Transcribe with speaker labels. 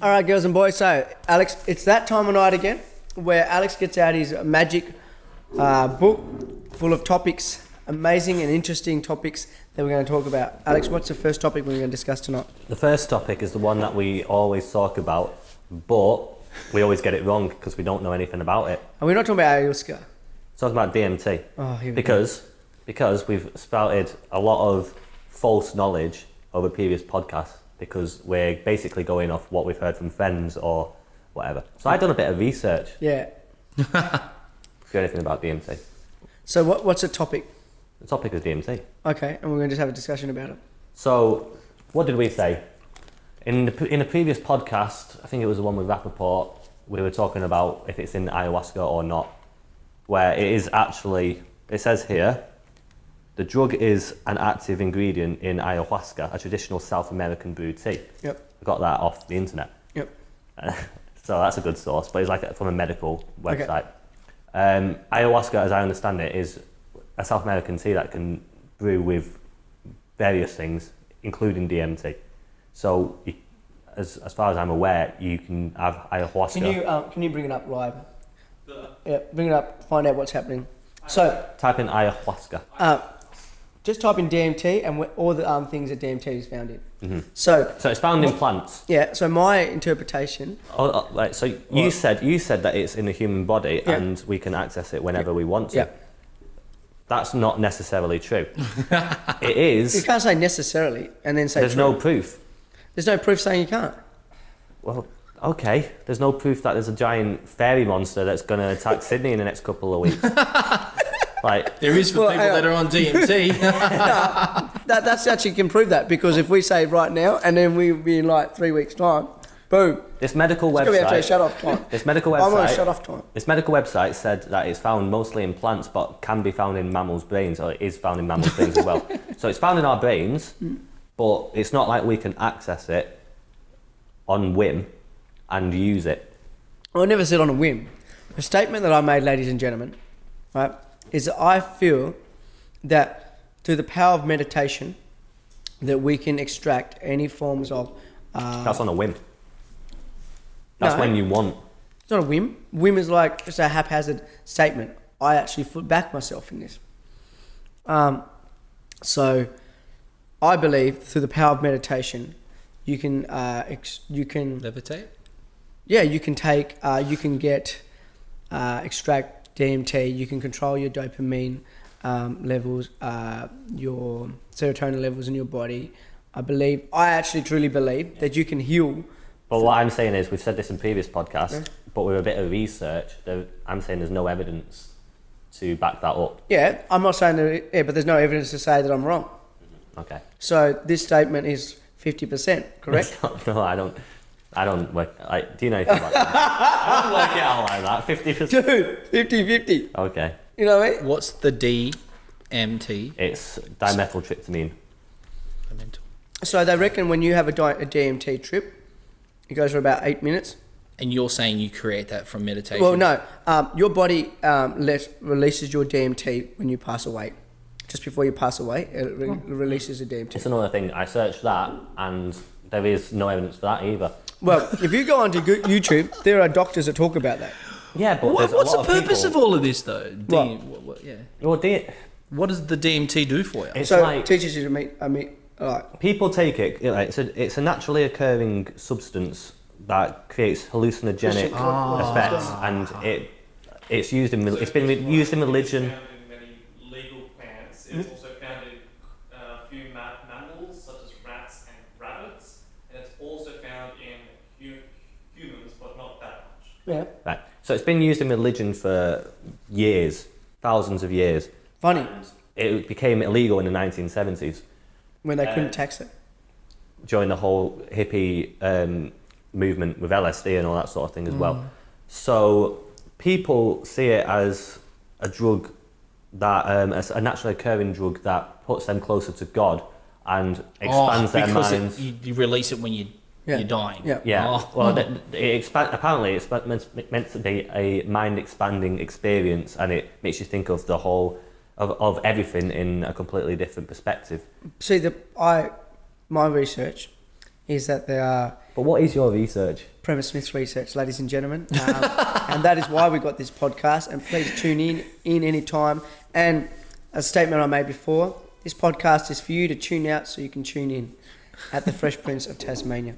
Speaker 1: All right, girls and boys. So, Alex, it's that time of night again where Alex gets out his magic book full of topics, amazing and interesting topics that we're going to talk about. Alex, what's the first topic we're going to discuss tonight?
Speaker 2: The first topic is the one that we always talk about, but we always get it wrong because we don't know anything about it.
Speaker 1: Are we not talking about ayahuasca?
Speaker 2: Talking about DMT.
Speaker 1: Oh, here we
Speaker 2: Because we've spouted a lot of false knowledge over previous podcasts because we're basically going off what we've heard from friends or whatever. So I've done a bit of research.
Speaker 1: Yeah.
Speaker 2: If you know anything about DMT.
Speaker 1: So what's the topic?
Speaker 2: The topic is DMT.
Speaker 1: Okay, and we're going to just have a discussion about it.
Speaker 2: So, what did we say? In a previous podcast, I think it was the one with Rappaport, we were talking about if it's in ayahuasca or not, where it is actually, it says here, the drug is an active ingredient in ayahuasca, a traditional South American brewed tea.
Speaker 1: Yep.
Speaker 2: I got that off the internet.
Speaker 1: Yep.
Speaker 2: So that's a good source, but it's like from a medical website. Okay. Ayahuasca, as I understand it, is a South American tea that can brew with various things, including DMT. So, as far as I'm aware, you can have ayahuasca.
Speaker 1: Can you bring it up live? Yeah, bring it up. Find out what's happening. So
Speaker 2: Type in ayahuasca.
Speaker 1: Just type in DMT and all the things that DMT is found in.
Speaker 2: Mm-hmm.
Speaker 1: So
Speaker 2: it's found in plants.
Speaker 1: Yeah. So my interpretation.
Speaker 2: So you said that it's in the human body and we can access it whenever we want to.
Speaker 1: Yeah.
Speaker 2: That's not necessarily true. It is.
Speaker 1: You can't say necessarily and then say
Speaker 2: there's
Speaker 1: true.
Speaker 2: no proof.
Speaker 1: There's no proof saying you can't.
Speaker 2: Well, okay. There's no proof that there's a giant fairy monster that's going to attack Sydney in the next couple of weeks. Like
Speaker 3: there is for people that are on DMT.
Speaker 1: That's actually can prove that because if we say right now and then we'll be in like 3 weeks' time, boom.
Speaker 2: This medical website.
Speaker 1: It's going to be shut off time.
Speaker 2: This medical website.
Speaker 1: I'm on a shut off time.
Speaker 2: This medical website said that it's found mostly in plants, but can be found in mammals' brains, or it is found in mammals' brains as well. So it's found in our brains, but it's not like we can access it on whim and use it.
Speaker 1: Well, I never said on a whim. The statement that I made, ladies and gentlemen, right, is that I feel that through the power of meditation, that we can extract any forms of.
Speaker 2: That's on a whim. That's when you want.
Speaker 1: It's not a whim. Whim is like just a haphazard statement. I actually back myself in this. So, I believe through the power of meditation, you can
Speaker 3: levitate.
Speaker 1: Yeah, you can take. You can get extract DMT. You can control your dopamine levels, your serotonin levels in your body. I actually truly believe that you can heal.
Speaker 2: But what I'm saying is, we've said this in previous podcasts, but with a bit of research, I'm saying there's no evidence to back that up.
Speaker 1: Yeah, I'm not saying that, but there's no evidence to say that I'm wrong.
Speaker 2: Okay.
Speaker 1: So this statement is 50%, correct?
Speaker 2: No, I don't work. Do you know anything about that? I don't work it out like that. 50%.
Speaker 1: Dude, 50-50.
Speaker 2: Okay.
Speaker 1: You know what I mean?
Speaker 3: What's the DMT?
Speaker 2: It's dimethyltryptamine.
Speaker 1: So they reckon when you have a DMT trip, it goes for about 8 minutes.
Speaker 3: And you're saying you create that from meditation?
Speaker 1: Well, no. Your body releases your DMT when you pass away. Just before you pass away, it releases the DMT.
Speaker 2: It's another thing. I searched that, and there is no evidence for that either.
Speaker 1: Well, if you go onto YouTube, there are doctors that talk about that.
Speaker 2: Yeah, but
Speaker 3: what's the purpose of all of this, though? What does the DMT do for you?
Speaker 2: It's
Speaker 1: so
Speaker 2: like,
Speaker 1: it teaches you to meet.
Speaker 2: People take it. It's a naturally occurring substance that creates hallucinogenic effects, and it's used in. It's been used in religion.
Speaker 4: It's also found in a few mammals such as rats and rabbits, and it's also found in humans, but not that much.
Speaker 1: Yeah.
Speaker 2: Right. So it's been used in religion for years, thousands of years.
Speaker 1: Funny.
Speaker 2: And it became illegal in the 1970s.
Speaker 1: When they couldn't tax it.
Speaker 2: During the whole hippie movement with LSD and all that sort of thing as well. So people see it as a drug that as a naturally occurring drug that puts them closer to God and expands their minds.
Speaker 3: You release it when you're dying.
Speaker 1: Yeah.
Speaker 2: Well, apparently it's meant to be a mind-expanding experience, and it makes you think of the whole of everything in a completely different perspective.
Speaker 1: See, my research is that there are
Speaker 2: But what is your research?
Speaker 1: Premise Smith's research, ladies and gentlemen, and that is why we got this podcast. And please tune in any time. And a statement I made before: this podcast is for you to tune out, so you can tune in. At the Fresh Prince of Tasmania.